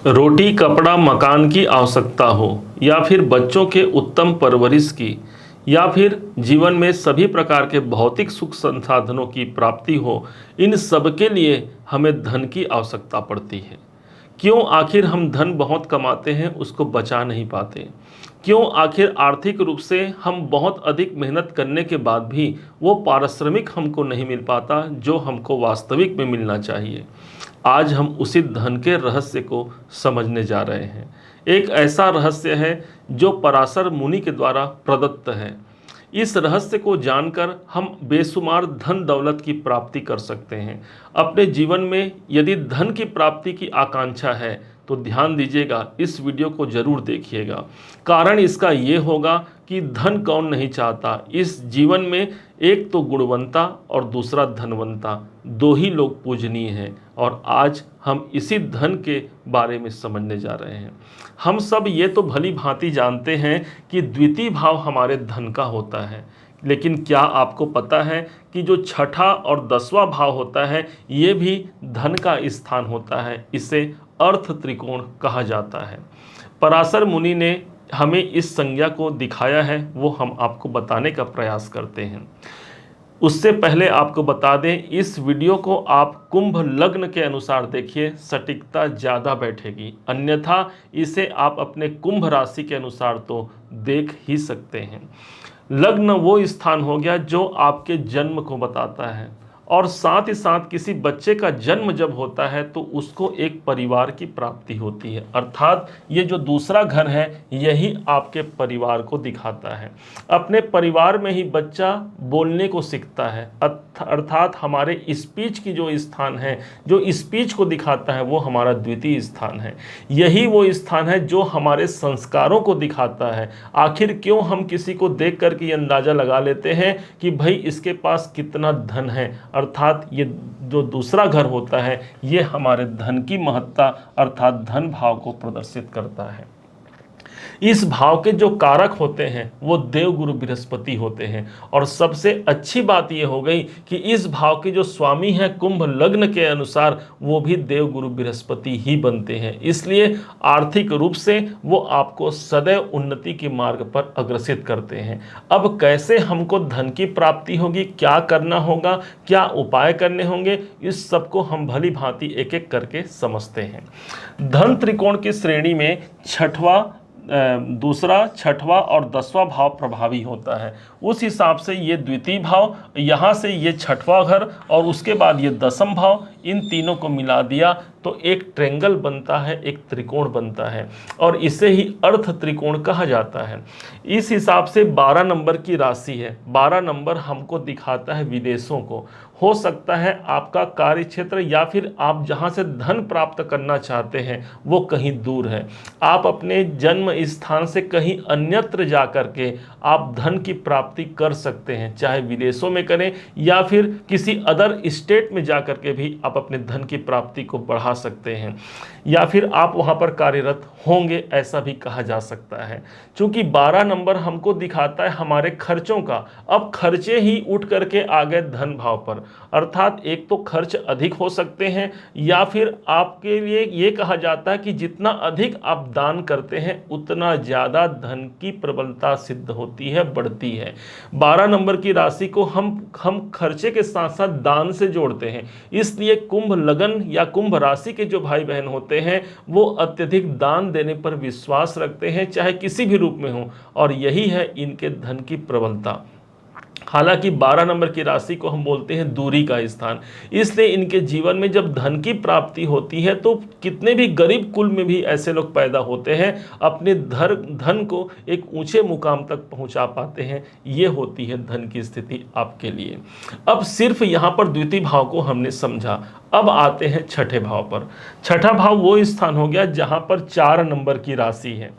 रोटी कपड़ा मकान की आवश्यकता हो या फिर बच्चों के उत्तम परवरिश की या फिर जीवन में सभी प्रकार के भौतिक सुख संसाधनों की प्राप्ति हो, इन सब के लिए हमें धन की आवश्यकता पड़ती है। क्यों आखिर हम धन बहुत कमाते हैं उसको बचा नहीं पाते? क्यों आखिर आर्थिक रूप से हम बहुत अधिक मेहनत करने के बाद भी वो पारिश्रमिक हमको नहीं मिल पाता जो हमको वास्तविक में मिलना चाहिए? आज हम उसी धन के रहस्य को समझने जा रहे हैं। एक ऐसा रहस्य है जो पराशर मुनि के द्वारा प्रदत्त है। इस रहस्य को जानकर हम बेशुमार धन दौलत की प्राप्ति कर सकते हैं। अपने जीवन में यदि धन की प्राप्ति की आकांक्षा है तो ध्यान दीजिएगा, इस वीडियो को जरूर देखिएगा। कारण इसका ये होगा कि धन कौन नहीं चाहता। इस जीवन में एक तो गुणवंता और दूसरा धनवंता, दो ही लोग पूजनीय हैं और आज हम इसी धन के बारे में समझने जा रहे हैं। हम सब ये तो भली भांति जानते हैं कि द्वितीय भाव हमारे धन का होता है, लेकिन क्या आपको पता है कि जो छठा और 10वां भाव होता है ये भी धन का स्थान होता है। इसे अर्थ त्रिकोण कहा जाता है। पराशर मुनि ने हमें इस संज्ञा को दिखाया है, वो हम आपको बताने का प्रयास करते हैं। उससे पहले आपको बता दें, इस वीडियो को आप कुंभ लग्न के अनुसार देखिए, सटीकता ज़्यादा बैठेगी। अन्यथा इसे आप अपने कुंभ राशि के अनुसार तो देख ही सकते हैं। लग्न वो स्थान हो गया जो आपके जन्म को बताता है, और साथ ही साथ किसी बच्चे का जन्म जब होता है तो उसको एक परिवार की प्राप्ति होती है, अर्थात ये जो दूसरा घर है यही आपके परिवार को दिखाता है। अपने परिवार में ही बच्चा बोलने को सीखता है, अर्थात हमारे स्पीच की जो स्थान है, जो स्पीच को दिखाता है वो हमारा द्वितीय स्थान है। यही वो स्थान है जो हमारे संस्कारों को दिखाता है। आखिर क्यों हम किसी को देख करके अंदाज़ा लगा लेते हैं कि भाई इसके पास कितना धन है, अर्थात ये जो दूसरा घर होता है ये हमारे धन की महत्ता अर्थात धन भाव को प्रदर्शित करता है। इस भाव के जो कारक होते हैं वो देवगुरु बृहस्पति होते हैं, और सबसे अच्छी बात ये हो गई कि इस भाव के जो स्वामी हैं कुंभ लग्न के अनुसार वो भी देवगुरु बृहस्पति ही बनते हैं। इसलिए आर्थिक रूप से वो आपको सदैव उन्नति के मार्ग पर अग्रसित करते हैं। अब कैसे हमको धन की प्राप्ति होगी, क्या करना होगा, क्या उपाय करने होंगे, इस सबको हम भली भांति एक एक करके समझते हैं। धन त्रिकोण की श्रेणी में दूसरा, छठवां और 10वां भाव प्रभावी होता है। उस हिसाब से ये द्वितीय भाव, यहाँ से ये छठवां घर और उसके बाद ये 10वां भाव, इन तीनों को मिला दिया तो एक ट्रेंगल बनता है, एक त्रिकोण बनता है, और इसे ही अर्थ त्रिकोण कहा जाता है। इस हिसाब से 12 नंबर की राशि है। 12 नंबर हमको दिखाता है विदेशों को। हो सकता है आपका कार्य क्षेत्र या फिर आप जहाँ से धन प्राप्त करना चाहते हैं वो कहीं दूर है। आप अपने जन्म स्थान से कहीं अन्यत्र जा कर के आप धन की प्राप्ति कर सकते हैं, चाहे विदेशों में करें या फिर किसी अदर स्टेट में जा कर के भी आप अपने धन की प्राप्ति को बढ़ा सकते हैं, या फिर आप वहाँ पर कार्यरत होंगे, ऐसा भी कहा जा सकता है। चूंकि 12 नंबर हमको दिखाता है हमारे खर्चों का। अब खर्चे ही उठ करके आ गए धन भाव पर, अर्थात एक तो खर्च अधिक हो सकते हैं या फिर आपके लिए ये कहा जाता है कि जितना अधिक आप दान करते हैं उतना ज़्यादा धन की प्रबलता सिद्ध होती है, बढ़ती है। 12 नंबर की राशि को हम खर्चे के साथ साथ दान से जोड़ते हैं। इसलिए कुंभ लगन या कुंभ राशि के जो भाई बहन होते हैं वो अत्यधिक दान देने पर विश्वास रखते हैं, चाहे किसी भी रूप में हो, और यही है इनके धन की प्रबलता। हालांकि 12 नंबर की राशि को हम बोलते हैं दूरी का स्थान, इसलिए इनके जीवन में जब धन की प्राप्ति होती है तो कितने भी गरीब कुल में भी ऐसे लोग पैदा होते हैं, अपने धन को एक ऊंचे मुकाम तक पहुंचा पाते हैं। ये होती है धन की स्थिति आपके लिए। अब सिर्फ यहाँ पर द्वितीय भाव को हमने समझा, अब आते हैं छठे भाव पर। छठा भाव वो स्थान हो गया जहाँ पर 4 नंबर की राशि है।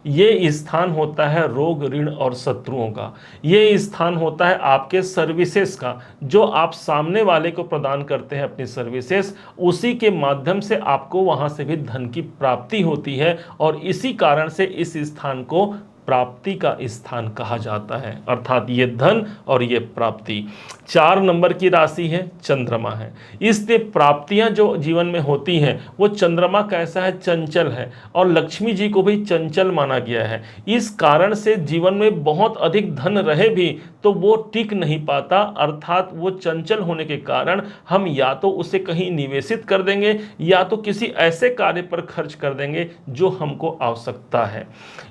ये स्थान होता है रोग ऋण और शत्रुओं का। ये स्थान होता है आपके सर्विसेज का, जो आप सामने वाले को प्रदान करते हैं अपनी सर्विसेज, उसी के माध्यम से आपको वहां से भी धन की प्राप्ति होती है, और इसी कारण से इस स्थान को प्राप्ति का स्थान कहा जाता है, अर्थात ये धन और ये प्राप्ति। 4 नंबर की राशि है, चंद्रमा है। इसलिए प्राप्तियां जो जीवन में होती हैं वो चंद्रमा कैसा है, चंचल है, और लक्ष्मी जी को भी चंचल माना गया है। इस कारण से जीवन में बहुत अधिक धन रहे भी तो वो टिक नहीं पाता, अर्थात वो चंचल होने के कारण हम या तो उसे कहीं निवेशित कर देंगे या तो किसी ऐसे कार्य पर खर्च कर देंगे जो हमको आवश्यकता है।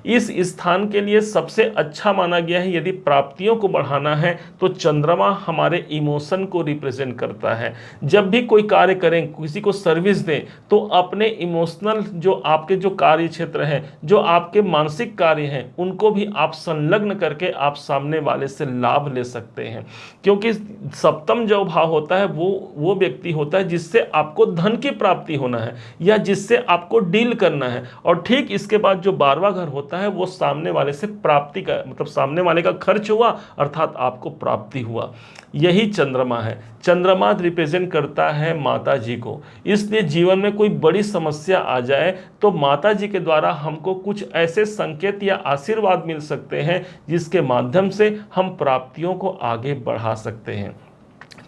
इस स्थान के लिए सबसे अच्छा माना गया है, यदि प्राप्तियों को बढ़ाना है तो चंद्रमा हमारे इमोशन को रिप्रेजेंट करता है। जब भी कोई कार्य करें, किसी को सर्विस दें, तो अपने इमोशनल जो आपके जो कार्य क्षेत्र है, जो आपके मानसिक कार्य हैं, उनको भी आप संलग्न करके आप सामने वाले से लाभ ले सकते हैं। क्योंकि सप्तम जो भाव होता है वो व्यक्ति होता है जिससे आपको धन की प्राप्ति होना है या जिससे आपको डील करना है, और ठीक इसके बाद जो 12वां घर होता है वो सामने वाले से प्राप्ति का, मतलब सामने वाले का खर्च हुआ अर्थात आपको प्राप्ति हुआ। यही चंद्रमा है। चंद्रमा रिप्रेजेंट करता है माता जी को, इसलिए जीवन में कोई बड़ी समस्या आ जाए तो माता जी के द्वारा हमको कुछ ऐसे संकेत या आशीर्वाद मिल सकते हैं जिसके माध्यम से हम प्राप्तियों को आगे बढ़ा सकते हैं।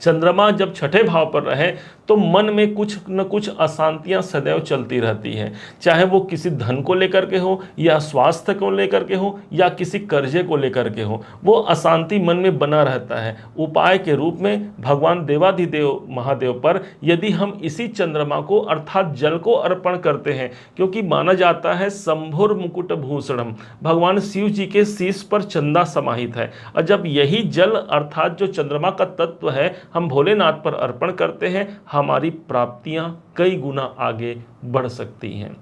चंद्रमा जब छठे भाव पर रहे तो मन में कुछ न कुछ अशांतियां सदैव चलती रहती हैं, चाहे वो किसी धन को लेकर के हो या स्वास्थ्य को लेकर के हो या किसी कर्जे को लेकर के हो, वो अशांति मन में बना रहता है। उपाय के रूप में भगवान देवाधिदेव महादेव पर यदि हम इसी चंद्रमा को अर्थात जल को अर्पण करते हैं, क्योंकि माना जाता है शंभुर मुकुट भूषणम, भगवान शिव जी के शीश पर चंदा समाहित है, और जब यही जल अर्थात जो चंद्रमा का तत्व है हम भोलेनाथ पर अर्पण करते हैं, हमारी प्राप्तियां कई गुना आगे बढ़ सकती हैं।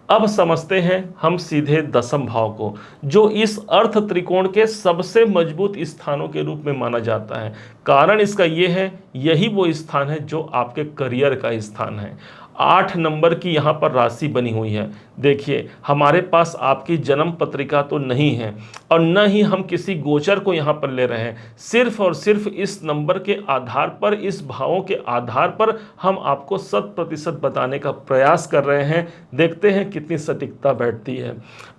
अब समझते हैं हम सीधे दसम भाव को, जो इस अर्थ त्रिकोण के सबसे मजबूत स्थानों के रूप में माना जाता है। कारण इसका यह है, यही वो स्थान है जो आपके करियर का स्थान है। 8 नंबर की यहाँ पर राशि बनी हुई है। देखिए, हमारे पास आपकी जन्म पत्रिका तो नहीं है और न ही हम किसी गोचर को यहाँ पर ले रहे हैं, सिर्फ और सिर्फ इस नंबर के आधार पर, इस भावों के आधार पर हम आपको 100% बताने का प्रयास कर रहे हैं। देखते हैं कितनी सटीकता बैठती है।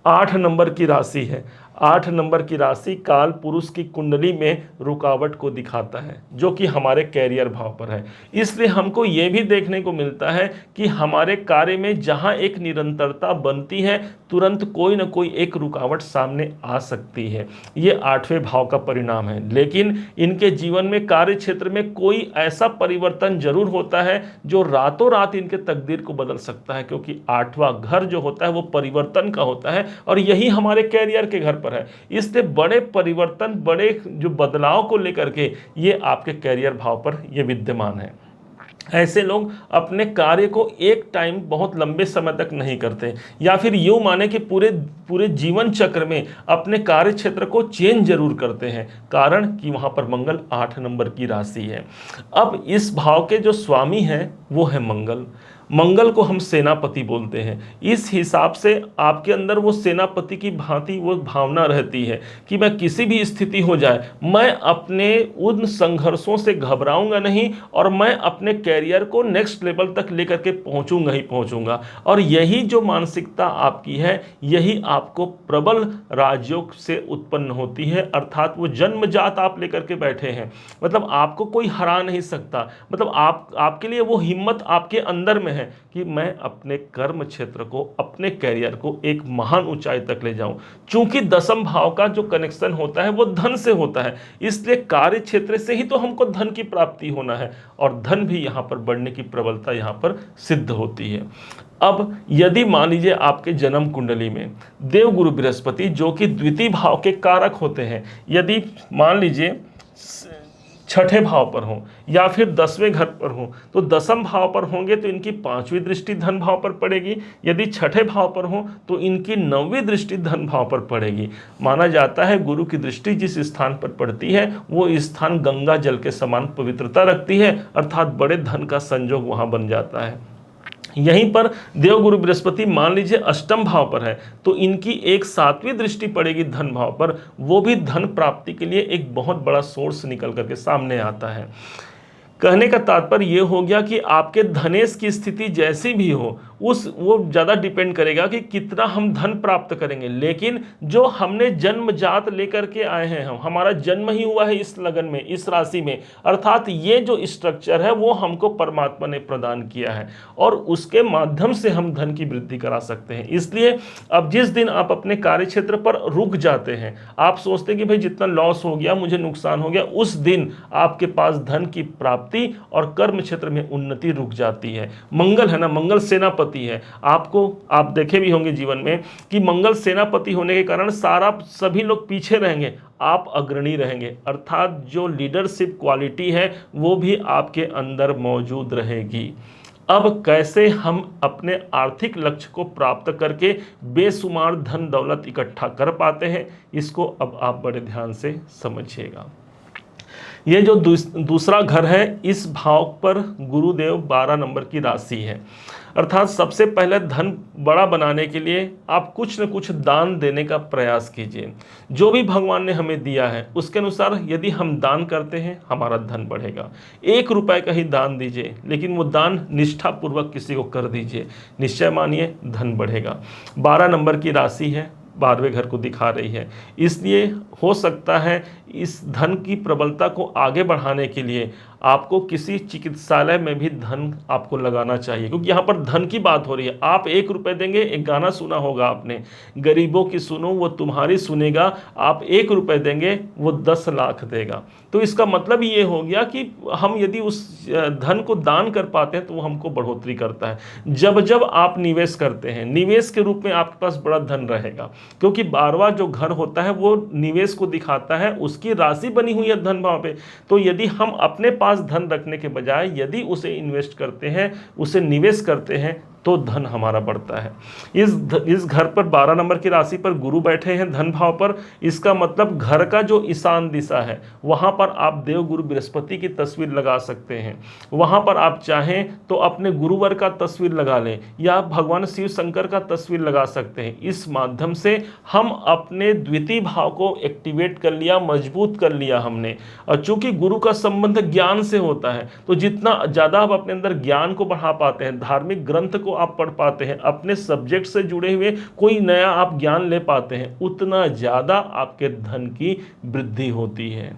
8 नंबर की राशि है। 8 नंबर की राशि काल पुरुष की कुंडली में रुकावट को दिखाता है, जो कि हमारे कैरियर भाव पर है। इसलिए हमको ये भी देखने को मिलता है कि हमारे कार्य में जहां एक निरंतरता बनती है, तुरंत कोई ना कोई एक रुकावट सामने आ सकती है। ये 8वें भाव का परिणाम है। लेकिन इनके जीवन में, कार्य क्षेत्र में कोई ऐसा परिवर्तन जरूर होता है जो रातों रात इनके तकदीर को बदल सकता है, क्योंकि 8वां घर जो होता है वो परिवर्तन का होता है और यही हमारे कैरियर के घर पर है। इसलिए बड़े परिवर्तन, बड़े जो बदलाव को लेकर के ये आपके कैरियर भाव पर ये विद्यमान है। ऐसे लोग अपने कार्य को एक टाइम बहुत लंबे समय तक नहीं करते, या फिर यूँ माने कि पूरे जीवन चक्र में अपने कार्य क्षेत्र को चेंज जरूर करते हैं। कारण कि वहाँ पर मंगल 8 नंबर की राशि है। अब इस भाव के जो स्वामी हैं वो है मंगल। मंगल को हम सेनापति बोलते हैं। इस हिसाब से आपके अंदर वो सेनापति की भांति वो भावना रहती है कि मैं किसी भी स्थिति हो जाए, मैं अपने उन संघर्षों से घबराऊंगा नहीं और मैं अपने कैरियर को नेक्स्ट लेवल तक लेकर के पहुंचूंगा ही पहुंचूंगा। और यही जो मानसिकता आपकी है, यही आपको प्रबल राजयोग से उत्पन्न होती है, अर्थात वो जन्मजात आप लेकर के बैठे हैं। मतलब आपको कोई हरा नहीं सकता, मतलब आपके लिए वो हिम्मत आपके अंदर में है कि मैं अपने कर्म क्षेत्र को, अपने कैरियर को एक महान ऊंचाई तक ले जाऊं। चूंकि दसम भाव का जो कनेक्शन होता है वो धन से होता है, इसलिए कार्य क्षेत्र से ही तो हमको धन की प्राप्ति होना है और धन भी यहां पर बढ़ने की प्रबलता यहां पर सिद्ध होती है। अब यदि मान लीजिए आपके जन्म कुंडली में देव गुरु बृहस्पति, जो कि द्वितीय भाव के कारक होते हैं, यदि मान लीजिए छठे भाव पर हो या फिर 10वें घर पर हो, तो दसम भाव पर होंगे तो इनकी 5वीं दृष्टि धन भाव पर पड़ेगी। यदि छठे भाव पर हो तो इनकी 9वीं दृष्टि धन भाव पर पड़ेगी। माना जाता है गुरु की दृष्टि जिस स्थान पर पड़ती है वो स्थान गंगा जल के समान पवित्रता रखती है, अर्थात बड़े धन का संयोग वहां बन जाता है। यहीं पर देवगुरु बृहस्पति मान लीजिए अष्टम भाव पर है तो इनकी एक 7वीं दृष्टि पड़ेगी धन भाव पर, वो भी धन प्राप्ति के लिए एक बहुत बड़ा सोर्स निकल करके सामने आता है। कहने का तात्पर्य यह हो गया कि आपके धनेश की स्थिति जैसी भी हो, वो ज़्यादा डिपेंड करेगा कि कितना हम धन प्राप्त करेंगे। लेकिन जो हमने जन्मजात लेकर के आए हैं, हमारा जन्म ही हुआ है इस लगन में, इस राशि में, अर्थात ये जो स्ट्रक्चर है वो हमको परमात्मा ने प्रदान किया है और उसके माध्यम से हम धन की वृद्धि करा सकते हैं। इसलिए अब जिस दिन आप अपने कार्य क्षेत्र पर रुक जाते हैं, आप सोचते हैं कि भाई जितना लॉस हो गया, मुझे नुकसान हो गया, उस दिन आपके पास धन की प्राप्ति और कर्म क्षेत्र में उन्नति रुक जाती है। मंगल है ना, मंगल सेनापति है। आप देखे भी होंगे जीवन में कि मंगल सेनापति होने के कारण सभी लोग पीछे रहेंगे, आप अग्रणी रहेंगे, अर्थात जो लीडरशिप क्वालिटी है वो भी आपके अंदर मौजूद रहेगी। अब कैसे हम अपने आर्थिक लक्ष्य को प्राप्त करके बेशुमार धन दौलत इकट्ठा कर पाते हैं, इसको अब आप बड़े ध्यान से समझिएगा। ये जो दूसरा घर है, इस भाव पर गुरुदेव 12 नंबर की राशि है, अर्थात सबसे पहले धन बड़ा बनाने के लिए आप कुछ न कुछ दान देने का प्रयास कीजिए। जो भी भगवान ने हमें दिया है उसके अनुसार यदि हम दान करते हैं, हमारा धन बढ़ेगा। 1 रुपए का ही दान दीजिए, लेकिन वो दान निष्ठापूर्वक किसी को कर दीजिए, निश्चय मानिए धन बढ़ेगा। 12 नंबर की राशि है, 12वें घर को दिखा रही है, इसलिए हो सकता है इस धन की प्रबलता को आगे बढ़ाने के लिए आपको किसी चिकित्सालय में भी धन आपको लगाना चाहिए, क्योंकि यहाँ पर धन की बात हो रही है। आप 1 रुपए देंगे, एक गाना सुना होगा आपने, गरीबों की सुनो वो तुम्हारी सुनेगा, आप 1 रुपए देंगे वो 10 लाख देगा। तो इसका मतलब ये हो गया कि हम यदि उस धन को दान कर पाते हैं तो वो हमको बढ़ोतरी करता है। जब जब आप निवेश करते हैं, निवेश के रूप में आपके पास बड़ा धन रहेगा, क्योंकि 12वां जो घर होता है वो निवेश को दिखाता है, उसकी राशि बनी हुई है धन भाव पे। तो यदि हम अपने पास धन रखने के बजाय यदि उसे इन्वेस्ट करते हैं, उसे निवेश करते हैं, तो धन हमारा बढ़ता है। इस घर पर 12 नंबर की राशि पर गुरु बैठे हैं धन भाव पर। इसका मतलब घर का जो ईशान दिशा है वहां पर आप देव गुरु बृहस्पति की तस्वीर लगा सकते हैं। वहां पर आप चाहें तो अपने गुरुवर का तस्वीर लगा लें या भगवान शिव शंकर का तस्वीर लगा सकते हैं। इस माध्यम से हम अपने द्वितीय भाव को एक्टिवेट कर लिया, मजबूत कर लिया हमने। और चूंकि गुरु का संबंध ज्ञान से होता है, तो जितना ज़्यादा आप अपने अंदर ज्ञान को बढ़ा पाते हैं, धार्मिक ग्रंथ को आप पढ़ पाते हैं, अपने सब्जेक्ट से जुड़े हुए कोई नया आप ज्ञान ले पाते हैं, उतना ज़्यादा आपके धन की वृद्धि होती है।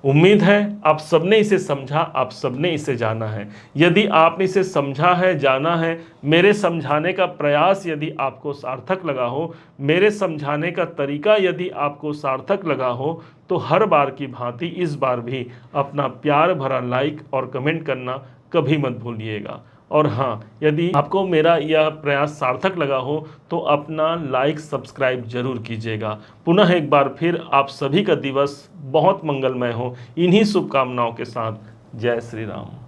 उम्मीद है आप सबने इसे समझा, आप सबने इसे जाना है। यदि आपने इसे समझा है, जाना है, मेरे समझाने का प्रयास यदि आपको सार्थक लगा हो, मेरे समझाने का तरीका यदि आपको सार्थक लगा हो, तो हर बार की भांति इस बार भी अपना प्यार भरा लाइक और कमेंट करना कभी मत भूलिएगा। और हाँ, यदि आपको मेरा यह प्रयास सार्थक लगा हो तो अपना लाइक सब्सक्राइब जरूर कीजिएगा। पुनः एक बार फिर आप सभी का दिवस बहुत मंगलमय हो, इन्हीं शुभकामनाओं के साथ। जय श्री राम।